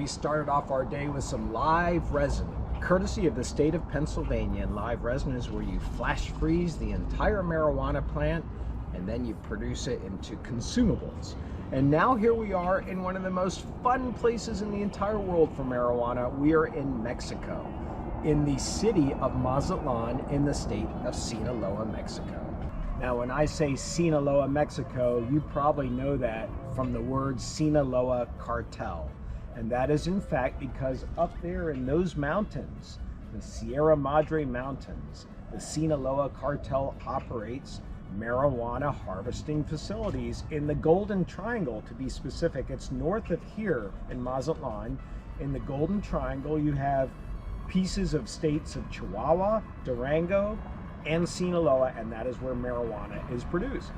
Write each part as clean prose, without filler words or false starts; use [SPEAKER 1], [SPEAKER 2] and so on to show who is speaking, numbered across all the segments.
[SPEAKER 1] we started off our day with some live resin, courtesy of the state of Pennsylvania. And live resin is where you flash freeze the entire marijuana plant and then you produce it into consumables. And now here we are in one of the most fun places in the entire world for marijuana. We are in Mexico, in the city of Mazatlán in the state of Sinaloa, Mexico. Now, when I say Sinaloa, Mexico, you probably know that from the word Sinaloa cartel. And that is in fact because up there in those mountains, the Sierra Madre Mountains, the Sinaloa cartel operates marijuana harvesting facilities in the Golden Triangle, to be specific. It's north of here in Mazatlán. In the Golden Triangle, you have pieces of states of Chihuahua, Durango, and Sinaloa, and that is where marijuana is produced.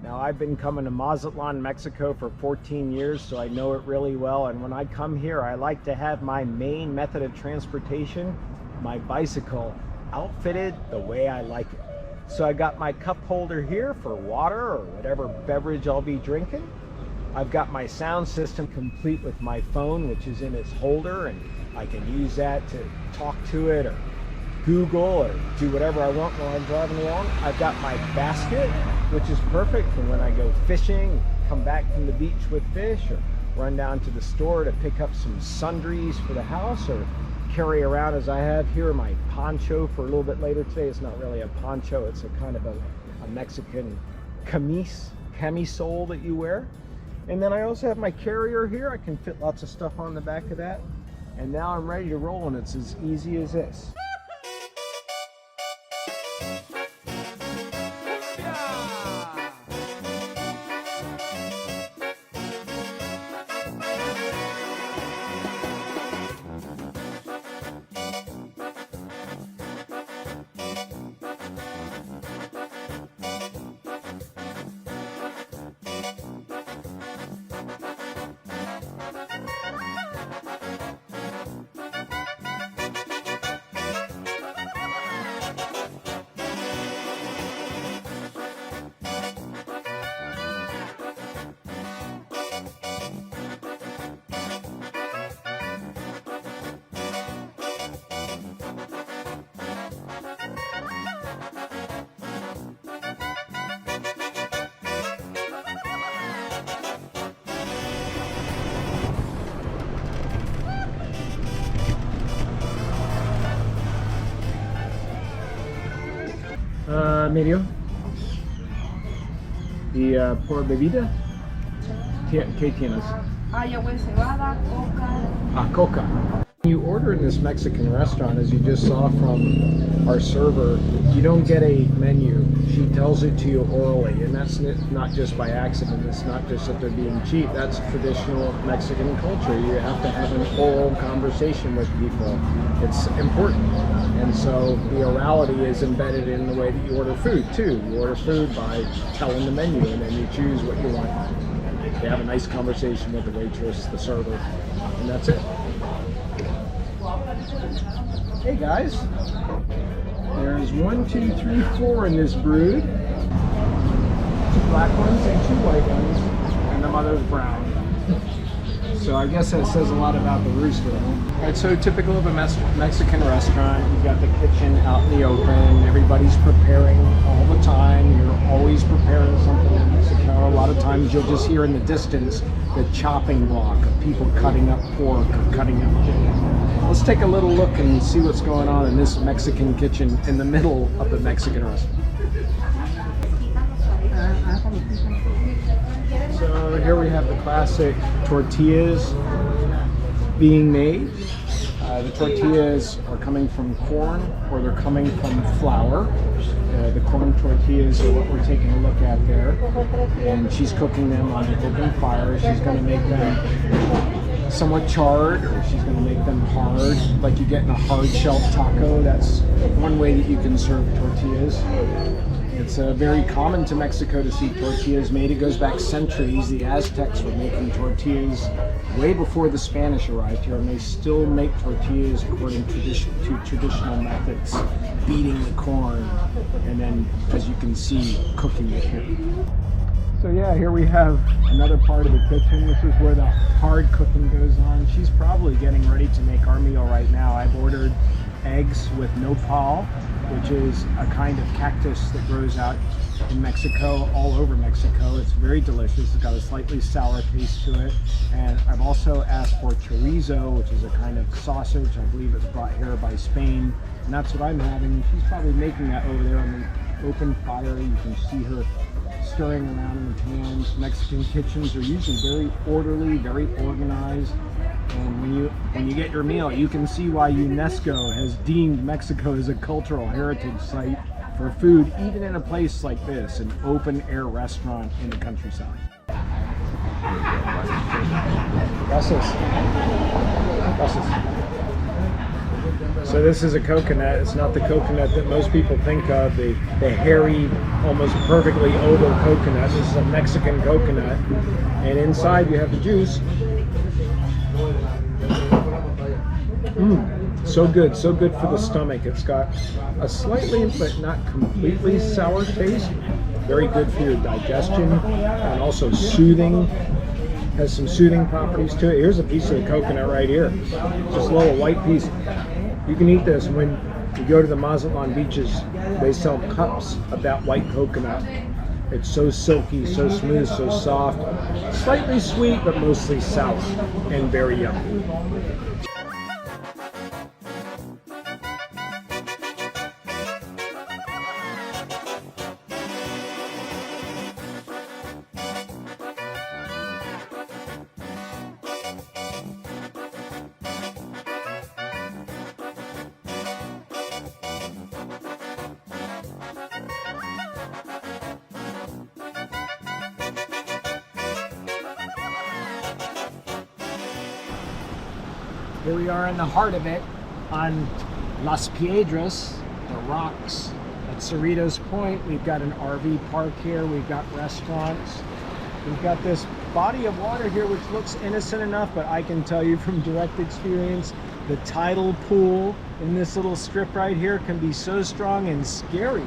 [SPEAKER 1] Now, I've been coming to Mazatlán, Mexico for 14 years, so I know it really well. And when I come here, I like to have my main method of transportation, my bicycle, outfitted the way I like it. So I got my cup holder here for water or whatever beverage I'll be drinking. I've got my sound system complete with my phone, which is in its holder, and I can use that to talk to it or Google or do whatever I want while I'm driving along. I've got my basket, which is perfect for when I go fishing, come back from the beach with fish, or run down to the store to pick up some sundries for the house, or carry around, as I have here, my poncho for a little bit later today. It's not really a poncho, it's a kind of a Mexican camisole that you wear. And then I also have my carrier here. I can fit lots of stuff on the back of that. And now I'm ready to roll, and it's as easy as this. Medio. Y por bebida, ¿qué tienes?
[SPEAKER 2] Agua cebada, coca.
[SPEAKER 1] Coca. When you order in this Mexican restaurant, as you just saw from our server, you don't get a menu. She tells it to you orally, and that's not just by accident. It's not just that they're being cheap. That's traditional Mexican culture. You have to have an oral conversation with people. It's important. And so the orality is embedded in the way that you order food too. You order food by telling the menu, and then you choose what you want. You have a nice conversation with the waitress, the server, and that's it. Hey guys, there's 1, 2, 3, 4 in this brood. 2 black ones and 2 white ones, and the mother's brown. So I guess that says a lot about the rooster. Right, so typical of a Mexican restaurant, you've got the kitchen out in the open, everybody's preparing all the time, you're always preparing something in Mexico. A lot of times you'll just hear in the distance the chopping block of people cutting up pork or cutting up chicken. Let's take a little look and see what's going on in this Mexican kitchen in the middle of the Mexican restaurant. So here we have the classic tortillas being made. The tortillas are coming from corn, or they're coming from flour. The corn tortillas are what we're taking a look at there. And she's cooking them on an open fire. She's going to make them somewhat charred, or she's going to make them hard, like you get in a hard shell taco. That's one way that you can serve tortillas. It's very common to Mexico to see tortillas made. It goes back centuries. The Aztecs were making tortillas way before the Spanish arrived here, and they still make tortillas according to traditional methods, beating the corn, and then, as you can see, cooking it here. So yeah, here we have another part of the kitchen. This is where the hard cooking goes on. She's probably getting ready to make our meal right now. I've ordered eggs with nopal, which is a kind of cactus that grows out in Mexico, all over Mexico. It's very delicious. It's got a slightly sour taste to it. And I've also asked for chorizo, which is a kind of sausage. I believe it's brought here by Spain. And that's what I'm having. She's probably making that over there on the open fire. You can see her stirring around in the pans. Mexican kitchens are usually very orderly, very organized. And when you get your meal, you can see why UNESCO has deemed Mexico as a cultural heritage site for food, even in a place like this, an open air restaurant in the countryside. Gracias. Gracias. So this is a coconut. It's not the coconut that most people think of, the hairy, almost perfectly oval coconut. This is a Mexican coconut. And inside you have the juice. So good for the stomach. It's got a slightly, but not completely sour taste. Very good for your digestion and also soothing. Has some soothing properties to it. Here's a piece of the coconut right here. Just a little white piece. You can eat this when you go to the Mazatlán beaches. They sell cups of that white coconut. It's so silky, so smooth, so soft. Slightly sweet, but mostly sour and very yummy. Here we are in the heart of it on Las Piedras, the rocks at Cerritos Point. We've got an RV park here. We've got restaurants. We've got this body of water here which looks innocent enough, but I can tell you from direct experience, the tidal pool in this little strip right here can be so strong and scary.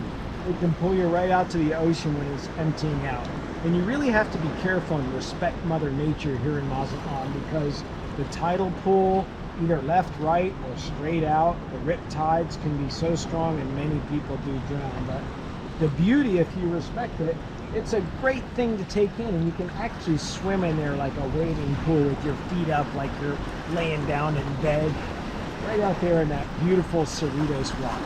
[SPEAKER 1] It can pull you right out to the ocean when it's emptying out. And you really have to be careful and respect Mother Nature here in Mazatlán, because the tidal pool, either left, right, or straight out, the rip tides can be so strong and many people do drown. But the beauty, if you respect it, it's a great thing to take in, and you can actually swim in there like a wading pool with your feet up like you're laying down in bed, right out there in that beautiful Cerritos water.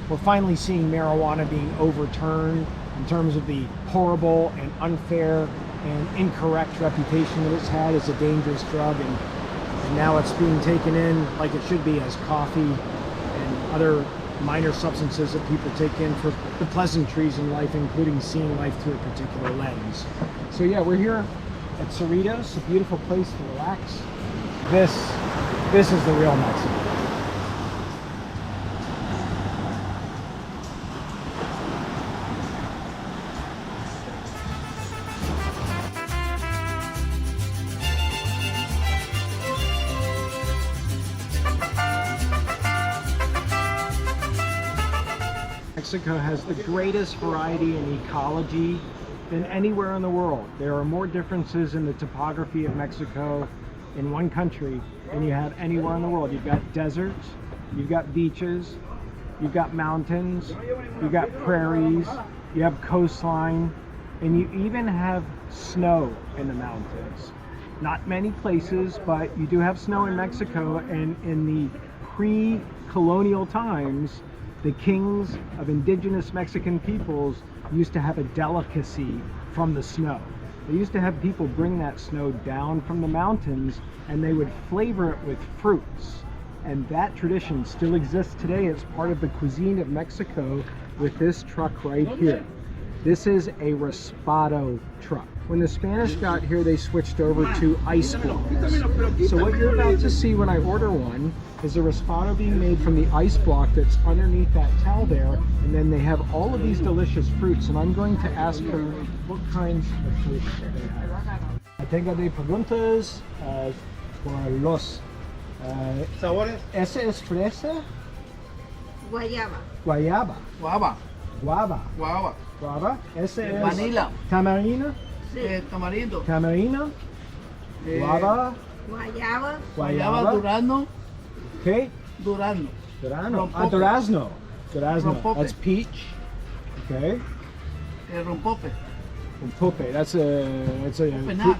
[SPEAKER 1] We're finally seeing marijuana being overturned in terms of the horrible and unfair and incorrect reputation that it's had as a dangerous drug, and now it's being taken in like it should be as coffee and other minor substances that people take in for the pleasantries in life, including seeing life through a particular lens. So yeah, we're here at Cerritos, a beautiful place to relax. This is the real Mexico. Mexico has the greatest variety and ecology than anywhere in the world. There are more differences in the topography of Mexico in one country than you have anywhere in the world. You've got deserts, you've got beaches, you've got mountains, you've got prairies, you have coastline, and you even have snow in the mountains. Not many places, but you do have snow in Mexico, and in the pre-colonial times, the kings of indigenous Mexican peoples used to have a delicacy from the snow. They used to have people bring that snow down from the mountains, and they would flavor it with fruits. And that tradition still exists today. It's part of the cuisine of Mexico with this truck right here. This is a raspado truck. When the Spanish got here, they switched over to ice blocks. So what you're about to see when I order one is a raspado being made from the ice block that's underneath that towel there, and then they have all of these delicious fruits, and I'm going to ask her what kinds of fruits they have. Tengo de preguntas por los sabores. ¿Ese es fresa?
[SPEAKER 2] Guayaba.
[SPEAKER 1] Guayaba.
[SPEAKER 3] Guava.
[SPEAKER 1] Guava.
[SPEAKER 3] Guava.
[SPEAKER 1] Guava. Ese es
[SPEAKER 3] Vanilla.
[SPEAKER 1] tamarina.
[SPEAKER 3] Tamarindo.
[SPEAKER 1] Tamarina.
[SPEAKER 3] Eh,
[SPEAKER 1] Guava.
[SPEAKER 2] Guayaba.
[SPEAKER 3] Guayaba, durazno.
[SPEAKER 1] Okay.
[SPEAKER 3] Durazno.
[SPEAKER 1] Durazno.
[SPEAKER 3] Rompope.
[SPEAKER 1] Durazno. Durazno.
[SPEAKER 3] Rompope.
[SPEAKER 1] That's peach. Okay.
[SPEAKER 3] Rompope.
[SPEAKER 1] Rompope. That's a.
[SPEAKER 3] Penal.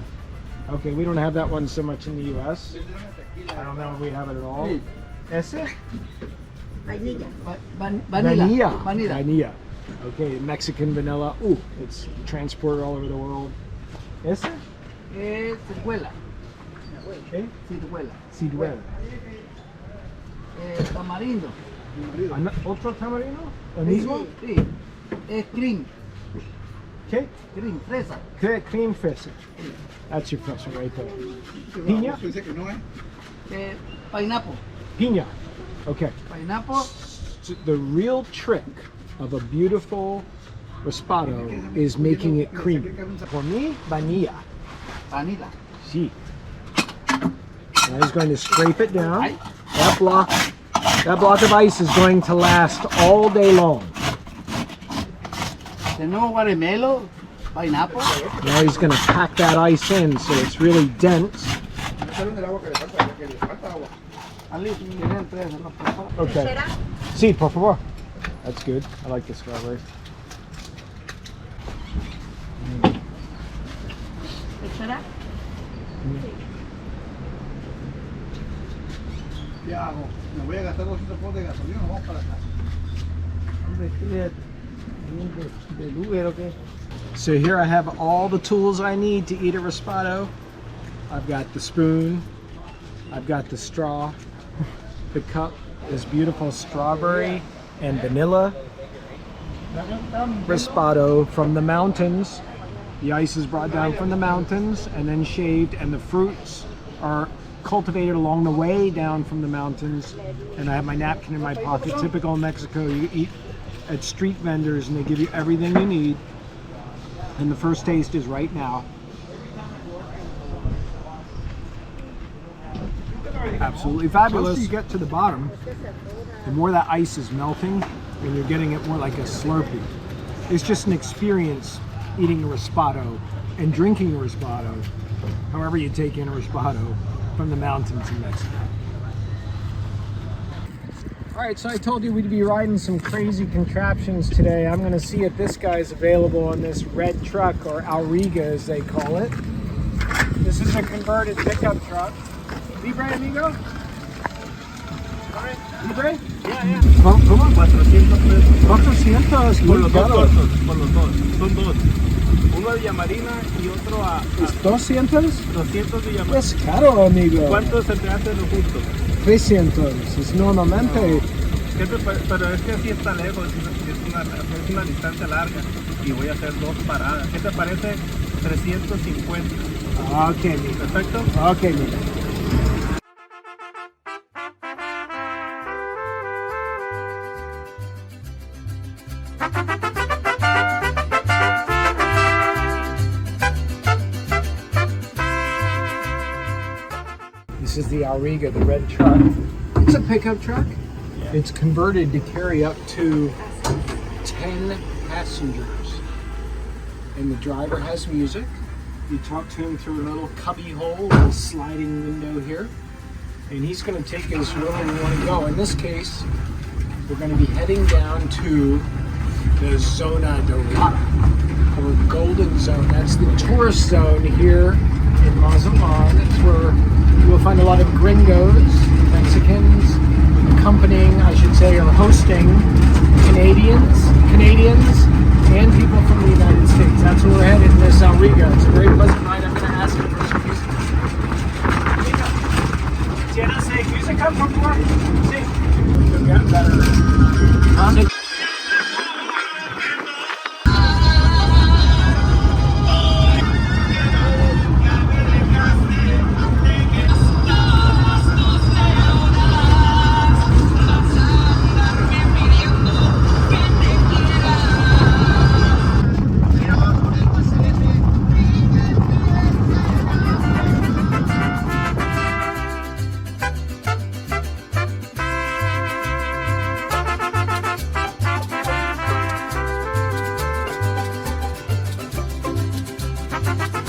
[SPEAKER 1] Okay, we don't have that one so much in the U.S. I don't know if we have it at all.
[SPEAKER 3] Sí.
[SPEAKER 1] Ese?
[SPEAKER 2] Vainilla.
[SPEAKER 3] Vanilla.
[SPEAKER 1] Vanilla. Okay, Mexican vanilla. Ooh, it's transported all over the world. Ese?
[SPEAKER 3] Ciruela.
[SPEAKER 1] Okay.
[SPEAKER 3] Ciruela.
[SPEAKER 1] Ciruela.
[SPEAKER 3] Tamarindo.
[SPEAKER 1] ¿Otro tamarino? ¿El mismo?
[SPEAKER 3] Sí. Cream.
[SPEAKER 1] Okay.
[SPEAKER 3] Cream. Fresa.
[SPEAKER 1] Okay, cream fresa. That's your fresa right there. Piña?
[SPEAKER 3] Pineapple.
[SPEAKER 1] Piña. Okay.
[SPEAKER 3] Pineapple.
[SPEAKER 1] So the real trick of a beautiful raspado is making it creamy. For me, vanilla.
[SPEAKER 3] Vanilla.
[SPEAKER 1] Sí. And he's going to scrape it down. That block of ice is going to last all day long.
[SPEAKER 3] Tenemos guarimelo. Pineapple.
[SPEAKER 1] Now he's going to pack that ice in so it's really dense. Okay. Sí, por favor. That's good. I like the strawberry.
[SPEAKER 2] ¿Echará?
[SPEAKER 4] ¿Qué hago? Me voy a gastar 200 pesos de gasolina, nos vamos para acá.
[SPEAKER 1] So here I have all the tools I need to eat a raspado. I've got the spoon, I've got the straw, the cup, this beautiful strawberry and vanilla raspado from the mountains. The ice is brought down from the mountains and then shaved, and the fruits are cultivated along the way down from the mountains. And I have my napkin in my pocket. Typical in Mexico, you eat at street vendors and they give you everything you need. And the first taste is right now. Absolutely fabulous. Once you get to the bottom, the more that ice is melting and you're getting it more like a Slurpee. It's just an experience eating a raspado and drinking a raspado, however you take in a raspado from the mountains in Mexico. All right, so I told you we'd be riding some crazy contraptions today. I'm gonna see if this guy's available on this red truck, or Auriga as they call it. This is a converted pickup truck. Libre, amigo? All right, Libre? Yeah. ¿Cómo?
[SPEAKER 4] 400 pesos.
[SPEAKER 1] 400
[SPEAKER 4] Por los dos cortos, por los dos. Son dos. Uno de Yamarina y otro a
[SPEAKER 1] 200?
[SPEAKER 4] 200 de Yamarina.
[SPEAKER 1] Es caro, amigo.
[SPEAKER 4] ¿Cuántos se te hacen lo justo?
[SPEAKER 1] 300. Es normalmente.
[SPEAKER 4] ¿Qué te pero es que sí está lejos, es una distancia larga y voy a hacer dos paradas. ¿Qué te parece? 350.
[SPEAKER 1] Ok, amigo.
[SPEAKER 4] ¿Perfecto?
[SPEAKER 1] Ok, amigo. This is the Auriga, the red truck. It's a pickup truck. Yeah. It's converted to carry up to 10 passengers. And the driver has music. You talk to him through a little cubby hole, a little sliding window here. And he's going to take us wherever we want to go. In this case, we're going to be heading down to the Zona Dorada, or Golden Zone. That's the tourist zone here in Mazatlán. It's where you will find a lot of gringos, Mexicans, accompanying, I should say, or hosting Canadians, and people from the United States. That's where we're headed in this Auriga. It's a very pleasant ride. I'm going to ask him for some music. ¿Tienes música, por favor? Sí. You'll get better. Huh?
[SPEAKER 2] Bye.